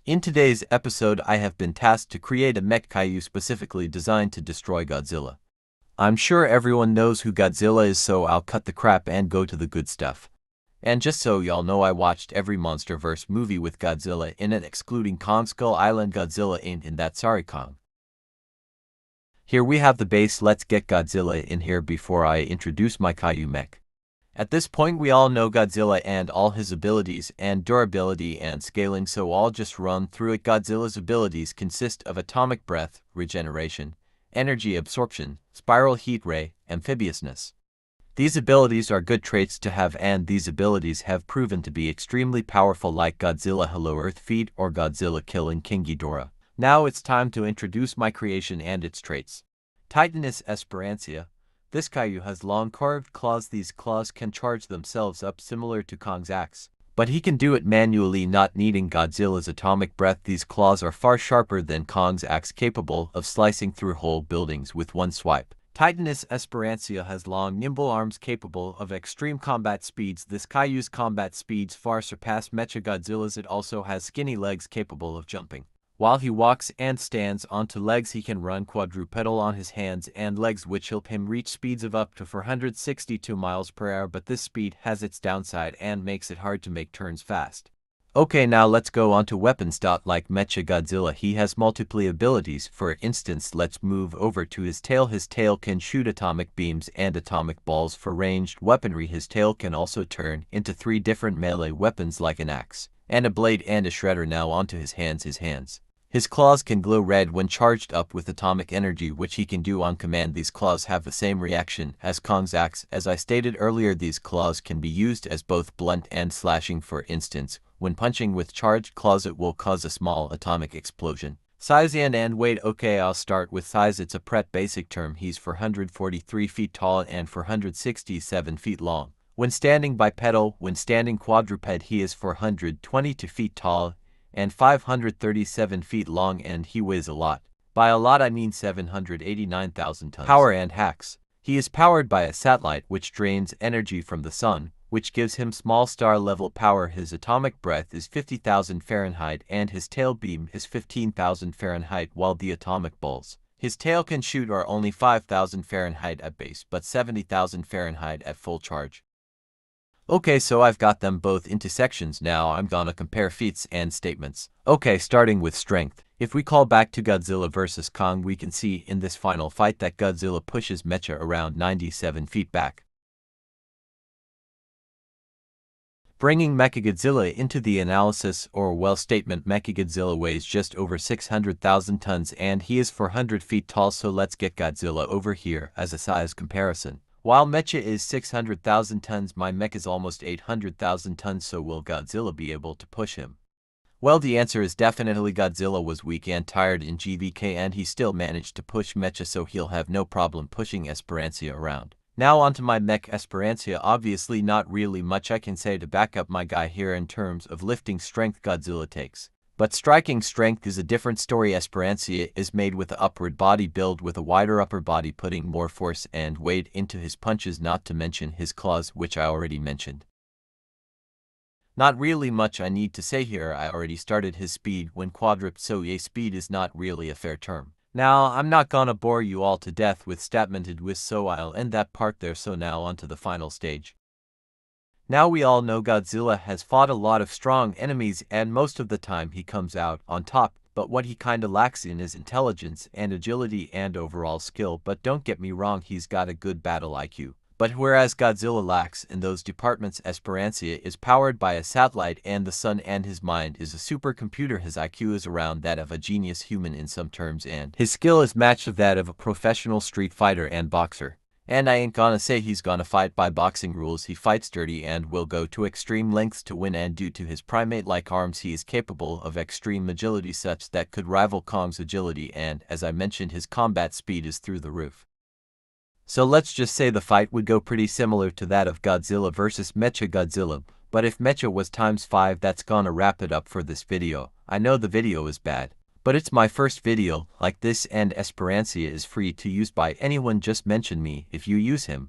In today's episode, I have been tasked to create a mech kaiju specifically designed to destroy Godzilla. I'm sure everyone knows who Godzilla is, so I'll cut the crap and go to the good stuff. And just so y'all know, I watched every MonsterVerse movie with Godzilla in it, excluding Kong Skull Island. Godzilla ain't in that, sorry Kong. Here we have the base. Let's get Godzilla in here before I introduce my kaiju mech. At this point, we all know Godzilla and all his abilities and durability and scaling, so I'll just run through it. Godzilla's abilities consist of atomic breath, regeneration, energy absorption, spiral heat ray, amphibiousness. These abilities are good traits to have, and these abilities have proven to be extremely powerful, like Godzilla Hello Earth Feed or Godzilla Killing King Ghidorah. Now it's time to introduce my creation and its traits. Titanus Esperantia. This kaiju has long carved claws. These claws can charge themselves up similar to Kong's axe, but he can do it manually, not needing Godzilla's atomic breath. These claws are far sharper than Kong's axe, capable of slicing through whole buildings with one swipe. Titanus Esperantia has long, nimble arms capable of extreme combat speeds. This kaiju's combat speeds far surpass Mechagodzilla's. It also has skinny legs capable of jumping. While he walks and stands onto legs, he can run quadrupedal on his hands and legs, which help him reach speeds of up to 462 miles per hour, but this speed has its downside and makes it hard to make turns fast. Okay, now let's go on to weapons. Like Mechagodzilla, he has multiple abilities. For instance, let's move over to his tail. His tail can shoot atomic beams and atomic balls for ranged weaponry. His tail can also turn into 3 different melee weapons like an axe, and a blade, and a shredder. Now onto his hands. His claws can glow red when charged up with atomic energy, which he can do on command. These claws have the same reaction as Kong's axe. As I stated earlier, these claws can be used as both blunt and slashing. For instance, when punching with charged claws, it will cause a small atomic explosion. Size and weight. Okay, I'll start with size. It's a pretty basic term. He's 443 feet tall and 467 feet long. When standing bipedal, when standing quadruped, he is 422 feet tall and 537 feet long, and he weighs a lot. By a lot, I mean 789,000 tons. Power and hacks. He is powered by a satellite which drains energy from the sun, which gives him small star-level power. His atomic breath is 50,000 Fahrenheit and his tail beam is 15,000 Fahrenheit, while the atomic balls his tail can shoot are only 5,000 Fahrenheit at base, but 70,000 Fahrenheit at full charge. Okay, so I've got them both into sections. Now I'm gonna compare feats and statements. Okay, starting with strength. If we call back to Godzilla vs. Kong, we can see in this final fight that Godzilla pushes Mecha around 97 feet back. Bringing Mechagodzilla into the analysis, or well, statement, Mechagodzilla weighs just over 600,000 tons and he is 400 feet tall, so let's get Godzilla over here as a size comparison. While Mecha is 600,000 tons, my mech is almost 800,000 tons, so will Godzilla be able to push him? Well, the answer is definitely. Godzilla was weak and tired in GVK and he still managed to push Mecha, so he'll have no problem pushing Esperantia around. Now onto my mech Esperantia. Obviously not really much I can say to back up my guy here in terms of lifting strength. Godzilla takes, but striking strength is a different story. Esperantia is made with an upward body build with a wider upper body, putting more force and weight into his punches, not to mention his claws, which I already mentioned. Not really much I need to say here. I already started his speed when quadruped, so speed is not really a fair term. Now, I'm not gonna bore you all to death with statemented with, so I'll end that part there. So now onto the final stage. Now we all know Godzilla has fought a lot of strong enemies and most of the time he comes out on top, but what he kinda lacks in is intelligence and agility and overall skill. But don't get me wrong, he's got a good battle IQ. But whereas Godzilla lacks in those departments, Esperantia is powered by a satellite and the sun, and his mind is a supercomputer. His IQ is around that of a genius human in some terms, and his skill is matched with that of a professional street fighter and boxer. And I ain't gonna say he's gonna fight by boxing rules. He fights dirty and will go to extreme lengths to win, and due to his primate-like arms, he is capable of extreme agility such that could rival Kong's agility, and as I mentioned, his combat speed is through the roof. So let's just say the fight would go pretty similar to that of Godzilla vs. Mechagodzilla, but if Mecha was ×5, that's gonna wrap it up for this video. I know the video is bad, but it's my first video like this, and Esperantia is free to use by anyone. Just mention me if you use him.